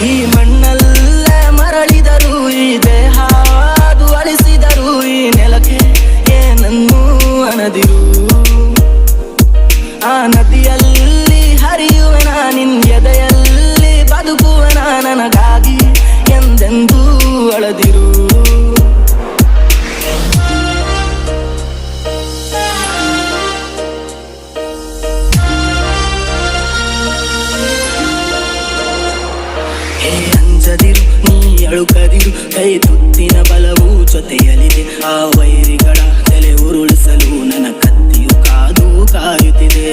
ಈ ಮಣ್ಣಲ್ಲೇ ಮರಳಿದರು, ಈ ದೇಹ ಅದು ಅಳಿಸಿದರು, ಈ ನೆಲಕ್ಕೆ ಏನನ್ನೂ ಅಣದಿರು. ಆ ನದಿಯಲ್ಲಿ ಹರಿಯುವನ, ನಿನ್ ಎದೆಯಲ್ಲಿ ಬದುಕುವನ, ನನಗಾಗಿ ಎಂದೆಂದೂ ಅಳದಿರು. ಅಂಜದಿರು, ನೀ ಅಳುಕದಿರು, ಕೈ ತುತ್ತಿನ ಬಲವು ಜೊತೆಯಲಿದೆ. ಆ ವೈರಿಗಳ ತಲೆ ಉರುಳಿಸಲು ನನ್ನ ಕತ್ತಿಯು ಕಾದು ಕಾಯುತ್ತಿದೆ.